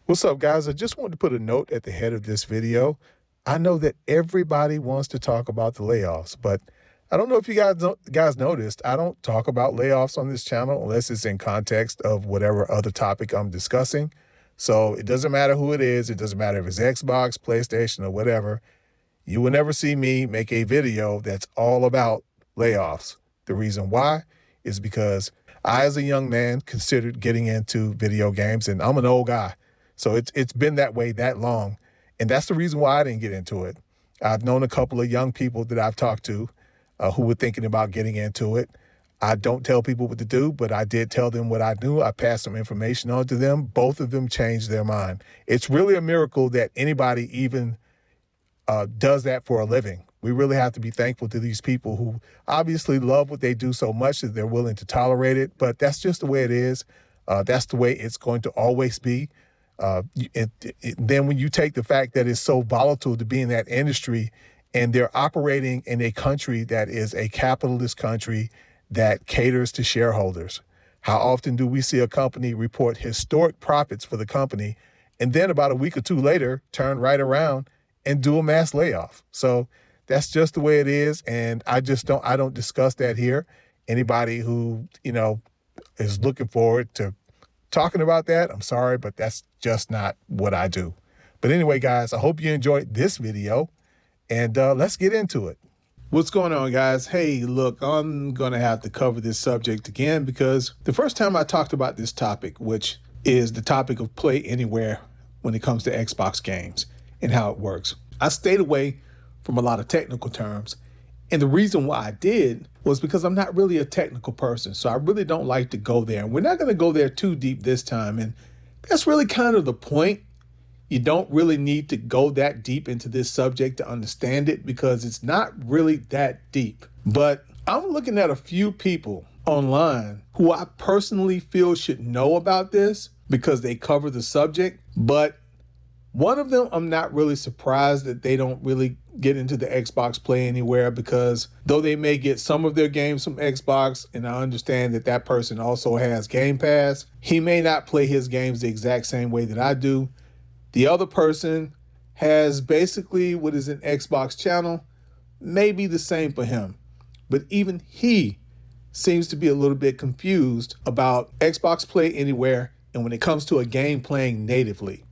What's up, guys? I just wanted to put a note at the head of this video. I know that everybody wants to talk about the layoffs, but I don't know if you guys noticed, I don't talk about layoffs on this channel unless it's in context of whatever other topic I'm discussing. So it doesn't matter who it is. It doesn't matter if it's Xbox, PlayStation, or whatever. You will never see me make a video that's all about layoffs. The reason why is because I, as a young man, considered getting into video games, and I'm an old guy. So it's been that way that long. And that's the reason why I didn't get into it. I've known a couple of young people that I've talked to who were thinking about getting into it. I don't tell people what to do, but I did tell them what I knew. I passed some information on to them. Both of them changed their mind. It's really a miracle that anybody even does that for a living. We really have to be thankful to these people who obviously love what they do so much that they're willing to tolerate it. But that's just the way it is. That's the way it's going to always be. Then when you take the fact that it's so volatile to be in that industry and they're operating in a country that is a capitalist country that caters to shareholders, how often do we see a company report historic profits for the company and then about a week or two later turn right around and do a mass layoff? So that's just the way it is. And I don't discuss that here. Anybody who, is looking forward to talking about that, I'm sorry, but that's just not what I do. But anyway, guys, I hope you enjoyed this video, and let's get into it. What's going on, guys? Hey, look, I'm going to have to cover this subject again because the first time I talked about this topic, which is the topic of play anywhere when it comes to Xbox games and how it works, I stayed away from a lot of technical terms. And the reason why I did was because I'm not really a technical person. So I really don't like to go there. And we're not going to go there too deep this time. And that's really kind of the point. You don't really need to go that deep into this subject to understand it because it's not really that deep. But I'm looking at a few people online who I personally feel should know about this because they cover the subject. But one of them, I'm not really surprised that they don't really get into the Xbox Play Anywhere because though they may get some of their games from Xbox, and I understand that that person also has Game Pass, he may not play his games the exact same way that I do. The other person has basically what is an Xbox channel, maybe the same for him. But even he seems to be a little bit confused about Xbox Play Anywhere and when it comes to a game playing natively.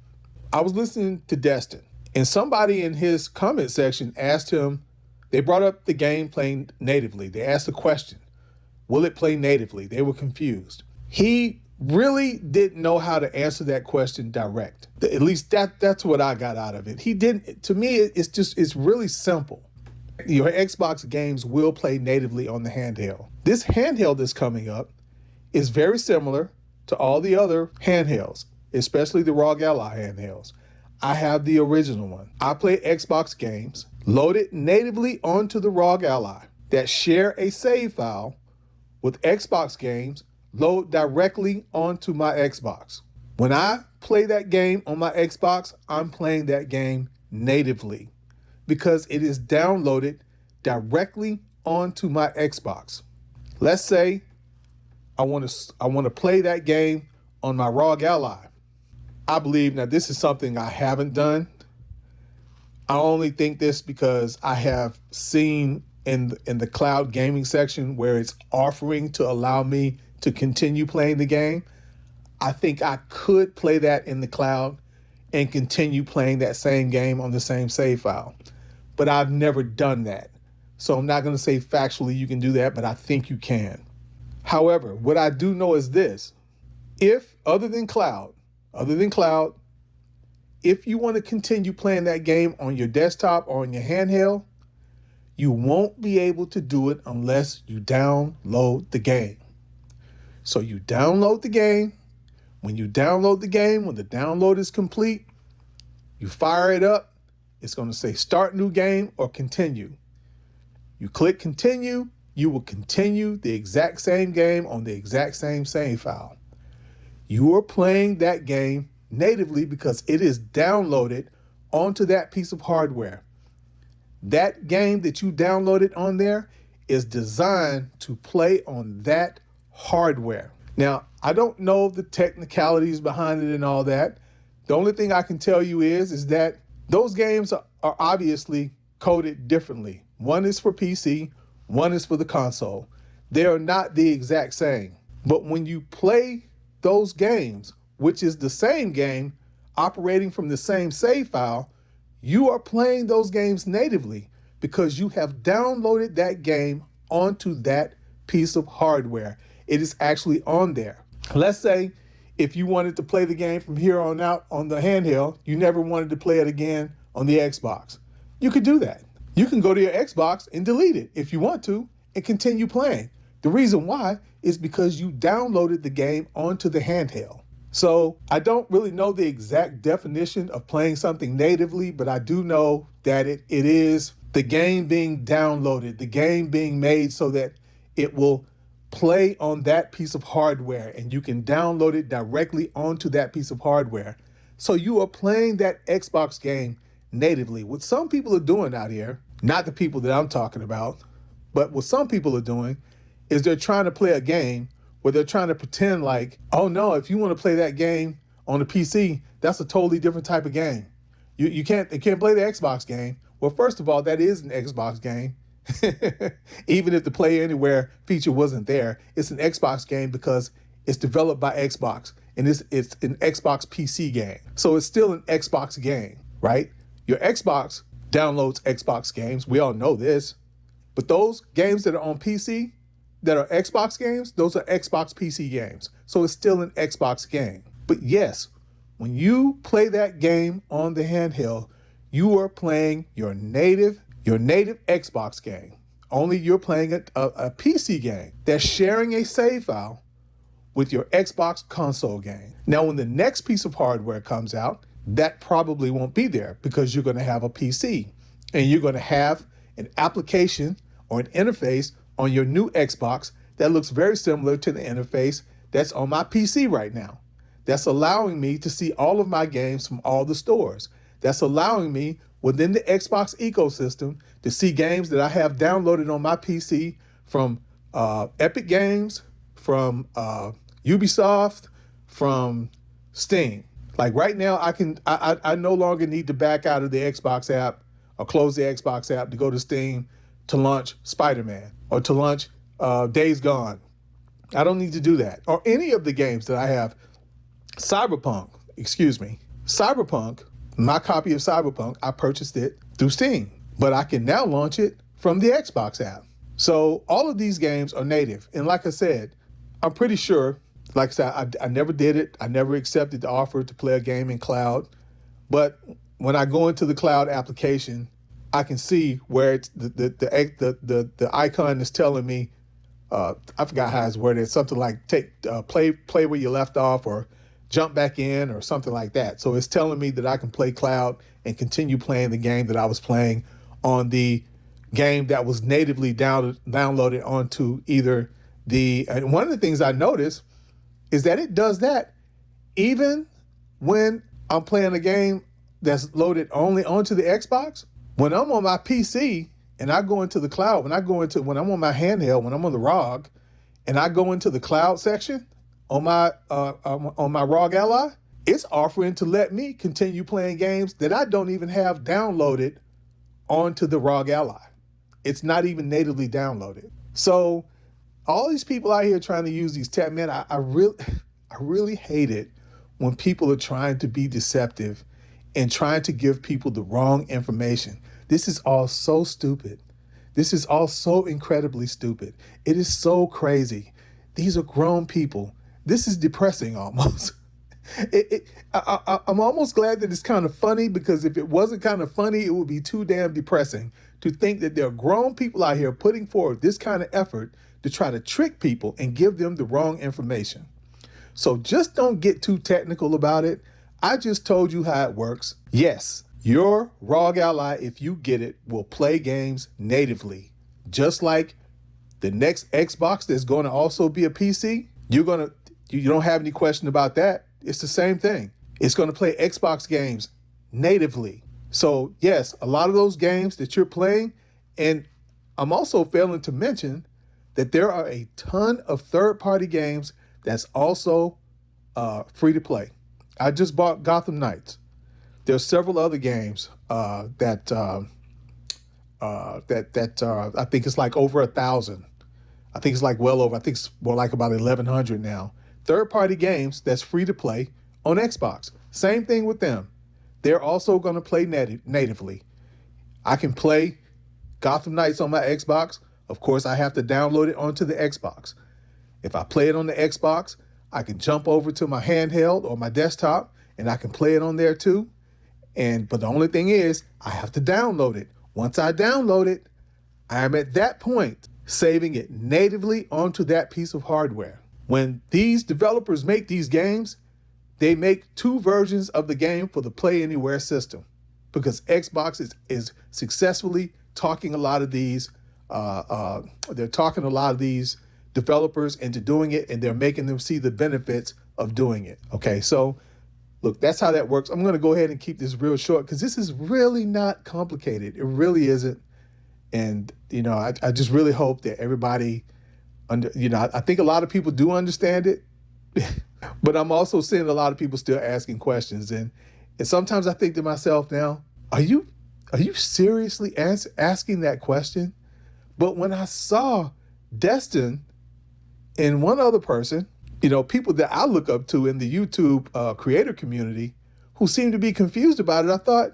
I was listening to Destin, and somebody in his comment section asked him, they brought up the game playing natively. They asked the question, will it play natively? They were confused. He really didn't know how to answer that question direct. At least that's what I got out of it. He didn't. To me, it's really simple. Your Xbox games will play natively on the handheld. This handheld that's coming up is very similar to all the other handhelds, especially the ROG Ally handhelds. I have the original one. I play Xbox games loaded natively onto the ROG Ally that share a save file with Xbox games load directly onto my Xbox. When I play that game on my Xbox, I'm playing that game natively because it is downloaded directly onto my Xbox. Let's say I want to play that game on my ROG Ally. I believe, now this is something I haven't done. I only think this because I have seen in the cloud gaming section where it's offering to allow me to continue playing the game. I think I could play that in the cloud and continue playing that same game on the same save file. But I've never done that. So I'm not going to say factually you can do that, but I think you can. However, what I do know is this. If, other than cloud, if you want to continue playing that game on your desktop or on your handheld, you won't be able to do it unless you download the game. So you download the game. When you download the game, when the download is complete, you fire it up. It's going to say start new game or continue. You click continue, you will continue the exact same game on the exact same save file. You are playing that game natively because it is downloaded onto that piece of hardware. That game that you downloaded on there is designed to play on that hardware. Now, I don't know the technicalities behind it and all that, The only thing I can tell you is that those games are obviously coded differently. One is for PC, one is for the console. They are not the exact same. But when you play those games, which is the same game operating from the same save file, you are playing those games natively because you have downloaded that game onto that piece of hardware. It is actually on there. Let's say if you wanted to play the game from here on out on the handheld, you never wanted to play it again on the Xbox. You could do that. You can go to your Xbox and delete it if you want to and continue playing. The reason why is because you downloaded the game onto the handheld. So I don't really know the exact definition of playing something natively, but I do know that it is the game being downloaded, the game being made so that it will play on that piece of hardware and you can download it directly onto that piece of hardware. So you are playing that Xbox game natively. What some people are doing out here, not the people that I'm talking about, but what some people are doing is they're trying to play a game where they're trying to pretend like, oh no, if you want to play that game on the PC, that's a totally different type of game. You can't play the Xbox game. Well, first of all, that is an Xbox game. Even if the Play Anywhere feature wasn't there, it's an Xbox game because it's developed by Xbox and it's an Xbox PC game. So it's still an Xbox game, right? Your Xbox downloads Xbox games. We all know this. But those games that are on PC, that are Xbox games, those are Xbox PC games. So it's still an Xbox game. But yes, when you play that game on the handheld, you are playing your native Xbox game. Only you're playing a PC game that's sharing a save file with your Xbox console game. Now, when the next piece of hardware comes out, that probably won't be there because you're going to have a PC and you're going to have an application or an interface on your new Xbox that looks very similar to the interface that's on my PC right now. That's allowing me to see all of my games from all the stores. That's allowing me within the Xbox ecosystem to see games that I have downloaded on my PC from Epic Games, from Ubisoft, from Steam. Like right now, I no longer need to back out of the Xbox app or close the Xbox app to go to Steam to launch Spider-Man or to launch Days Gone. I don't need to do that. Or any of the games that I have. Cyberpunk, my copy of Cyberpunk, I purchased it through Steam, but I can now launch it from the Xbox app. So all of these games are native. And like I said, I'm pretty sure, like I said, I never did it. I never accepted the offer to play a game in cloud. But when I go into the cloud application, I can see where it's the icon is telling me, I forgot how it's worded, something like play where you left off or jump back in or something like that. So it's telling me that I can play cloud and continue playing the game that I was playing on the game that was natively downloaded onto either and one of the things I noticed is that it does that even when I'm playing a game that's loaded only onto the Xbox. When I'm on my PC and I go into the cloud, when I'm on my handheld, when I'm on the ROG and I go into the cloud section on my ROG Ally, it's offering to let me continue playing games that I don't even have downloaded onto the ROG Ally. It's not even natively downloaded. So all these people out here trying to use these tech, man, I really hate it when people are trying to be deceptive and trying to give people the wrong information. This is all so stupid. This is all so incredibly stupid. It is so crazy. These are grown people. This is depressing almost. I'm almost glad that it's kind of funny, because if it wasn't kind of funny, it would be too damn depressing to think that there are grown people out here putting forward this kind of effort to try to trick people and give them the wrong information. So just don't get too technical about it. I just told you how it works. Yes, your ROG Ally, if you get it, will play games natively. Just like the next Xbox that's going to also be a PC, you don't have any question about that. It's the same thing. It's going to play Xbox games natively. So yes, a lot of those games that you're playing, and I'm also failing to mention that there are a ton of third-party games that's also free to play. I just bought Gotham Knights. There's several other games I think it's like over 1,000. I think it's like well over. I think it's more like about 1,100 now. Third-party games that's free to play on Xbox. Same thing with them. They're also going to play natively. I can play Gotham Knights on my Xbox. Of course, I have to download it onto the Xbox. If I play it on the Xbox, I can jump over to my handheld or my desktop and I can play it on there too. But the only thing is, I have to download it. Once I download it, I am at that point saving it natively onto that piece of hardware. When these developers make these games, they make 2 versions of the game for the Play Anywhere system, because Xbox is successfully talking a lot of these. They're talking a lot of these developers into doing it, and they're making them see the benefits of doing it. Okay, so look, that's how that works. I'm going to go ahead and keep this real short because this is really not complicated. It really isn't. And, I just really hope that everybody, I think a lot of people do understand it, but I'm also seeing a lot of people still asking questions. And sometimes I think to myself now, are you seriously asking that question? But when I saw Destin and one other person, people that I look up to in the YouTube creator community who seem to be confused about it, I thought,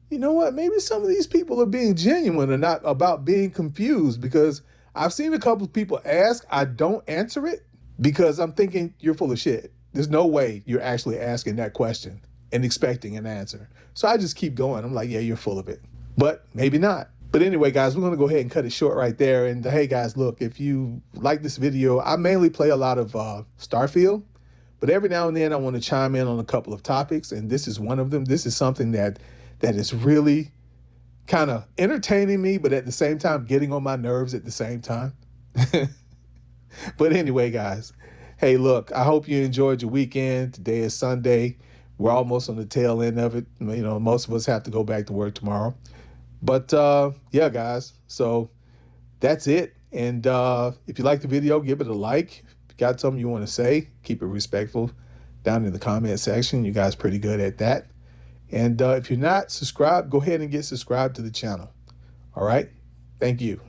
you know what, maybe some of these people are being genuine and not about being confused, because I've seen a couple of people ask, I don't answer it because I'm thinking you're full of shit. There's no way you're actually asking that question and expecting an answer. So I just keep going. I'm like, yeah, you're full of it, but maybe not. But anyway, guys, we're going to go ahead and cut it short right there. And hey, guys, look, if you like this video, I mainly play a lot of Starfield, but every now and then I want to chime in on a couple of topics, and this is one of them. This is something that is really kind of entertaining me, but at the same time, getting on my nerves at the same time. But anyway, guys, hey, look, I hope you enjoyed your weekend. Today is Sunday. We're almost on the tail end of it. Most of us have to go back to work tomorrow. But yeah, guys, so that's it. And if you like the video, give it a like. If you got something you want to say, keep it respectful down in the comment section. You guys are pretty good at that. And if you're not subscribed, go ahead and get subscribed to the channel. All right. Thank you.